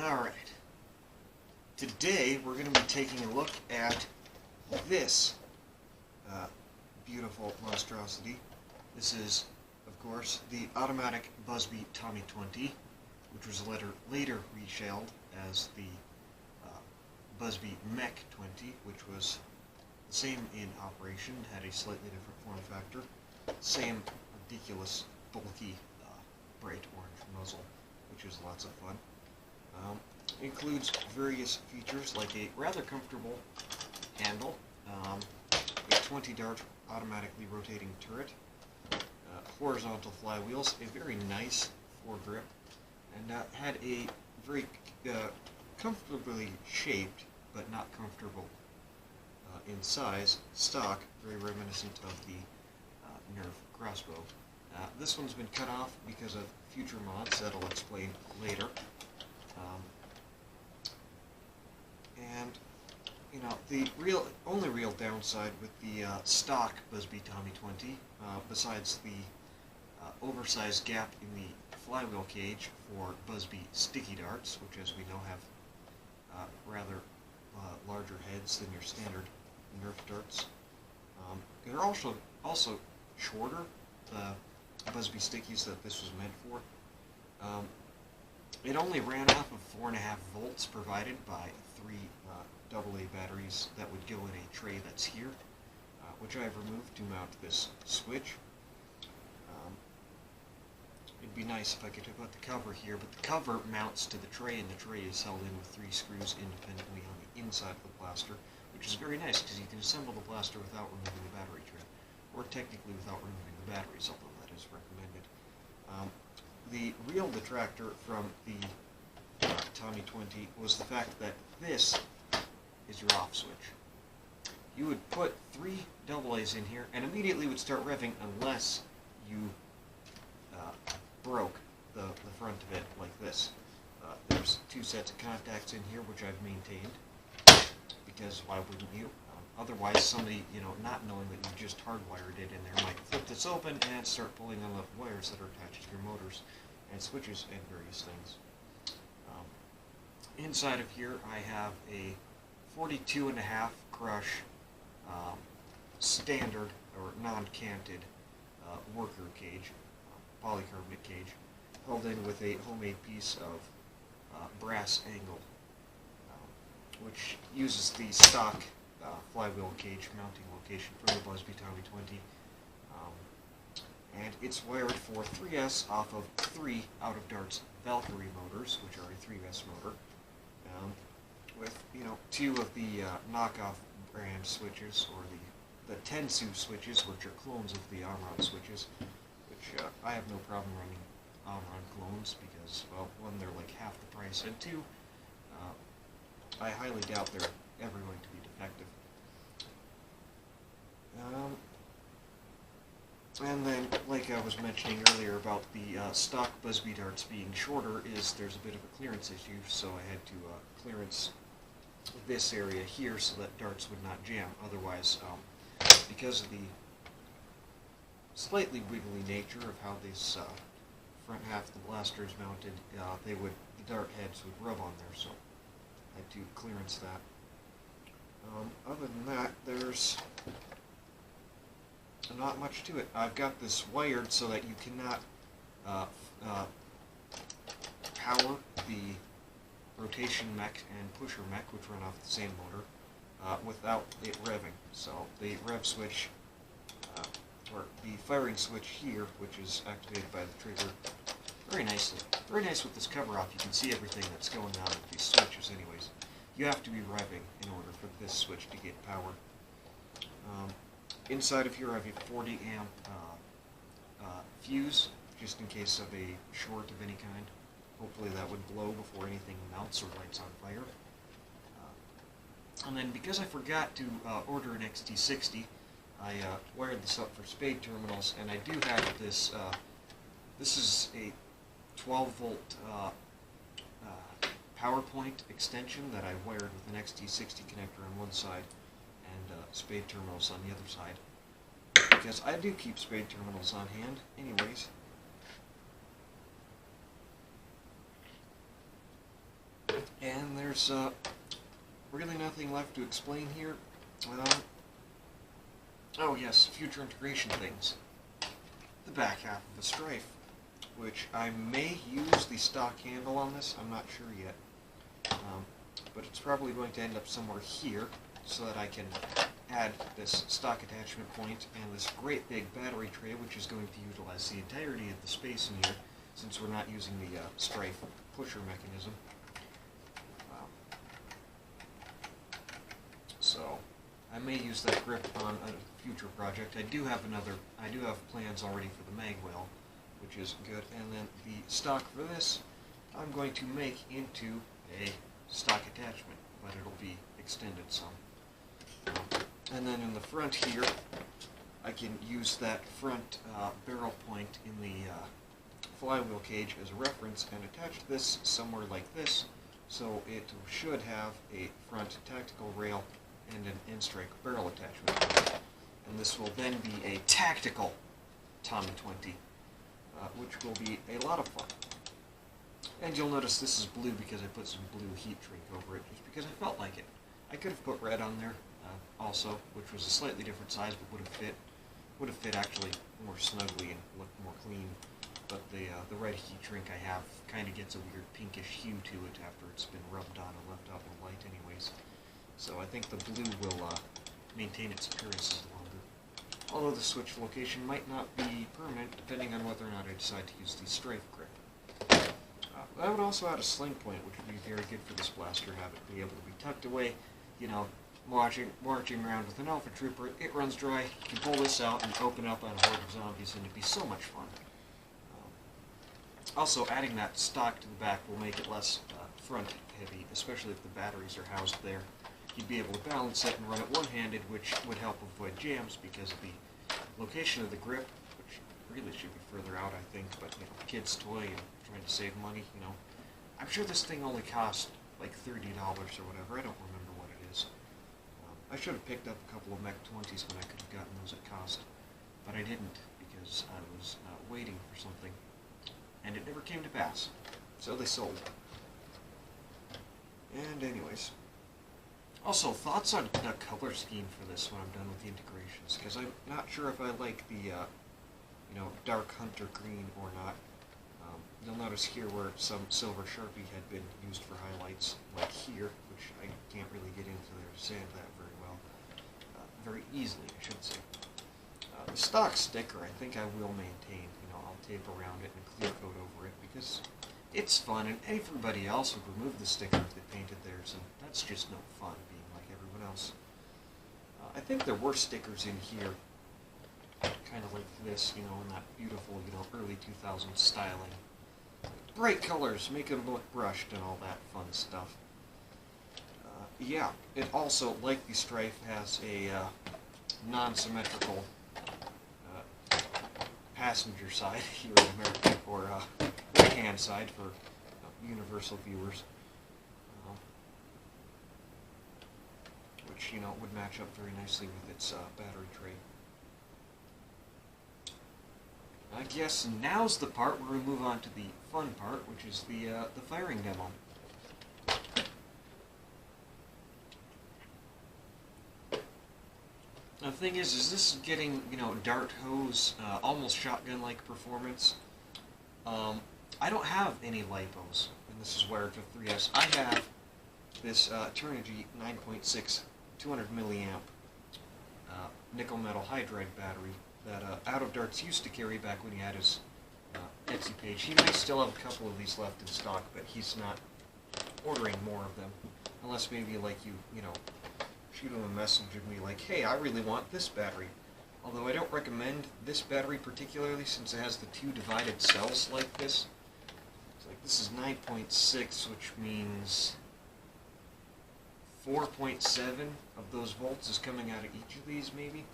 Alright. Today we're going to be taking a look at this beautiful monstrosity. This is, of course, the automatic BuzzBee Tommy 20, which was later reshelled as the BuzzBee Mech 20, which was the same in operation, had a slightly different form factor, same ridiculous, bulky, bright orange muzzle, which is lots of fun. Includes various features like a rather comfortable handle, a 20-dart automatically rotating turret, horizontal flywheels, a very nice foregrip, and had a very comfortably shaped but not comfortable in size stock, very reminiscent of the Nerf crossbow. This one's been cut off because of future mods that I'll explain later. And, you know, the only real downside with the stock BuzzBee Tommy 20, besides the oversized gap in the flywheel cage for BuzzBee sticky darts, which as we know have rather larger heads than your standard Nerf darts. They're also shorter, the BuzzBee stickies that this was meant for. It only ran off of 4.5 volts provided by 3 AA batteries that would go in a tray that's here, which I've removed to mount this switch. It'd be nice if I could put the cover here, but the cover mounts to the tray, and the tray is held in with 3 screws independently on the inside of the blaster, which is very nice because you can assemble the blaster without removing the battery tray, or technically without removing the batteries, although that is recommended. The real detractor from the Tommy 20 was the fact that this is your off switch. You would put 3 AA's in here and immediately would start revving unless you broke the front of it like this. There's 2 sets of contacts in here which I've maintained, because why wouldn't you? Otherwise somebody, not knowing that you just hardwired it in there might flip this open and start pulling on the wires that are attached to your motors and switches and various things. Inside of here I have a 42.5 crush standard or non-canted worker cage, polycarbonate cage, held in with a homemade piece of brass angle, which uses the stock flywheel cage mounting location for the BuzzBee Tommy 20. And it's wired for 3S off of 3 out of Dart's Valkyrie motors, which are a 3S motor, with 2 of the knockoff brand switches, or the Tensu switches, which are clones of the Omron switches, which I have no problem running Omron clones because, well, 1, they're like half the price, and 2, I highly doubt they're ever going to be defective. And then, like I was mentioning earlier about the stock BuzzBee darts being shorter, there's a bit of a clearance issue, so I had to clearance this area here so that darts would not jam. Otherwise, because of the slightly wiggly nature of how this front half of the blaster is mounted, the dart heads would rub on there, so I had to clearance that. Other than that, there's not much to it. I've got this wired so that you cannot power the rotation mech and pusher mech, which run off the same motor, without it revving. So the rev switch, or the firing switch here, which is activated by the trigger, very nicely. Very nice with this cover off. You can see everything that's going on with these switches anyways. You have to be revving in order for this switch to get power. Inside of here I have a 40 amp fuse, just in case of a short of any kind. Hopefully that would blow before anything melts or lights on fire. And then because I forgot to order an XT60, I wired this up for spade terminals, and I do have this, this is a 12 volt power point extension that I wired with an XT60 connector on one side and spade terminals on the other side, because I do keep spade terminals on hand anyways. And there's really nothing left to explain here. Oh yes, future integration things. The back half of the Strife, which I may use the stock handle on this, I'm not sure yet. But it's probably going to end up somewhere here, so that I can add this stock attachment point and this great big battery tray, which is going to utilize the entirety of the space in here, since we're not using the Strife pusher mechanism. So I may use that grip on a future project. I do have plans already for the mag wheel, which is good. And then the stock for this, I'm going to make into a stock attachment, but it'll be extended some. And then in the front here, I can use that front barrel point in the flywheel cage as a reference and attach this somewhere like this, so it should have a front tactical rail and an end-strike barrel attachment. And this will then be a tactical Tommy 20, which will be a lot of fun. And you'll notice this is blue because I put some blue heat shrink over it, just because I felt like it. I could have put red on there also, which was a slightly different size, but would have fit actually more snugly and looked more clean. But the red heat shrink I have kind of gets a weird pinkish hue to it after it's been rubbed on and left out in the light anyways. So I think the blue will maintain its appearances longer. Although the switch location might not be permanent, depending on whether or not I decide to use the Strife grip. I would also add a sling point, which would be very good for this blaster, have it be able to be tucked away, you know, marching around with an Alpha Trooper. It runs dry, you can pull this out and open up on a horde of zombies, and it'd be so much fun. Also, adding that stock to the back will make it less front heavy, especially if the batteries are housed there. You'd be able to balance it and run it one-handed, which would help avoid jams because of the location of the grip, which really should be further out, I think, but, you know, kid's toy and trying to save money, you know. I'm sure this thing only cost like $30 or whatever. I don't remember what it is. I should have picked up a couple of Mech 20s when I could have gotten those at cost, but I didn't because I was waiting for something, and it never came to pass. So they sold. And anyways. Also, thoughts on the color scheme for this when I'm done with the integrations, because I'm not sure if I like the, you know, dark hunter green or not. You'll notice here where some silver Sharpie had been used for highlights, like here, which I can't really get into there to sand that very well. Very easily, I should say. The stock sticker, I think I will maintain. You know, I'll tape around it and clear coat over it, because it's fun, and everybody else would remove the sticker if they painted theirs, and that's just no fun, being like everyone else. I think there were stickers in here, kind of like this, you know, in that beautiful, you know, early 2000s styling. Bright colors, make it look brushed and all that fun stuff. Yeah, it also, like the Strife, has a non-symmetrical passenger side here in America, or right-hand side for universal viewers, which, you know, would match up very nicely with its battery tray. I guess now's the part where we move on to the fun part, which is the firing demo. The thing is this is getting, you know, dart hose, almost shotgun-like performance. I don't have any lipos, and this is wired to 3S. I have this Eternity 9.6 200 milliamp nickel metal hydride battery that Out of Darts used to carry back when he had his Etsy page. He might still have a couple of these left in stock, but he's not ordering more of them, unless maybe like you know, shoot him a message and be like, hey, I really want this battery. Although I don't recommend this battery particularly, since it has the two divided cells like this. It's like this is 9.6, which means 4.7 of those volts is coming out of each of these, maybe.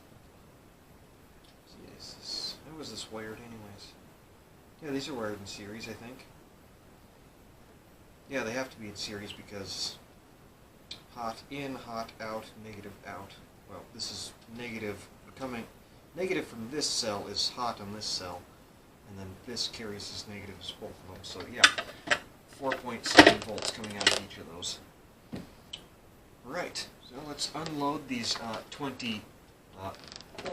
How is this wired anyways? Yeah, these are wired in series, I think. Yeah, they have to be in series because hot in, hot out, negative out. Well, this is negative coming. Negative from this cell is hot on this cell, and then this carries as negatives both of them. So yeah, 4.7 volts coming out of each of those. Alright, so let's unload these 20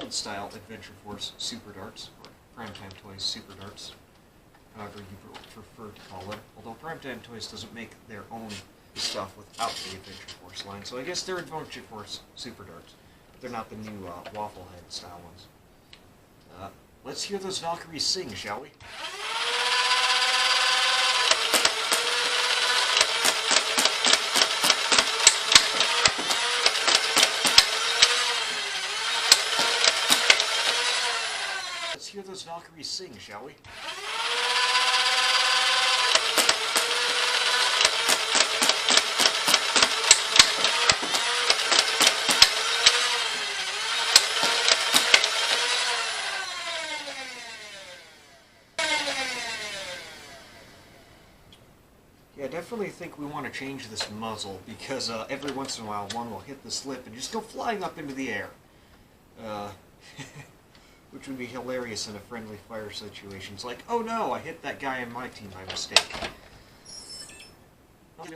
old-style Adventure Force Super Darts, or Primetime Toys Super Darts, however you prefer to call them. Although Primetime Toys doesn't make their own stuff without the Adventure Force line, so I guess they're Adventure Force Super Darts. They're not the new waffle head style ones. Let's hear those Valkyries sing, shall we? Let's hear those Valkyries sing, shall we? Yeah, I definitely think we want to change this muzzle, because every once in a while one will hit the slip and just go flying up into the air. Which would be hilarious in a friendly fire situation. It's like, oh no, I hit that guy in my team by mistake. I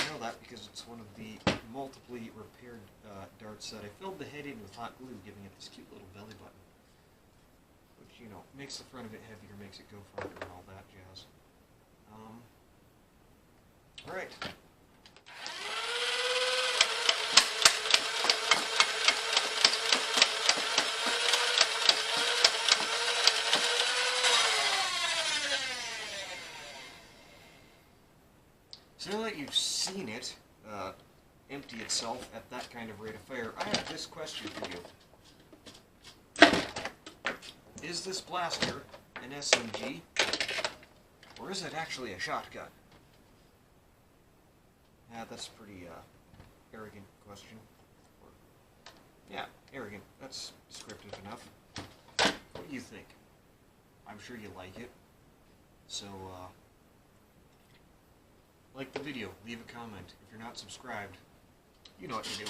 know that because it's one of the multiply repaired darts that I filled the head in with hot glue, giving it this cute little belly button. Which, you know, makes the front of it heavier, makes it go farther and all that jazz. Alright. So now that you've seen it empty itself at that kind of rate of fire, I have this question for you. Is this blaster an SMG, or is it actually a shotgun? Yeah, that's a pretty arrogant question. Yeah, arrogant. That's descriptive enough. What do you think? I'm sure you like it. So, like the video, leave a comment. If you're not subscribed, you know what to do.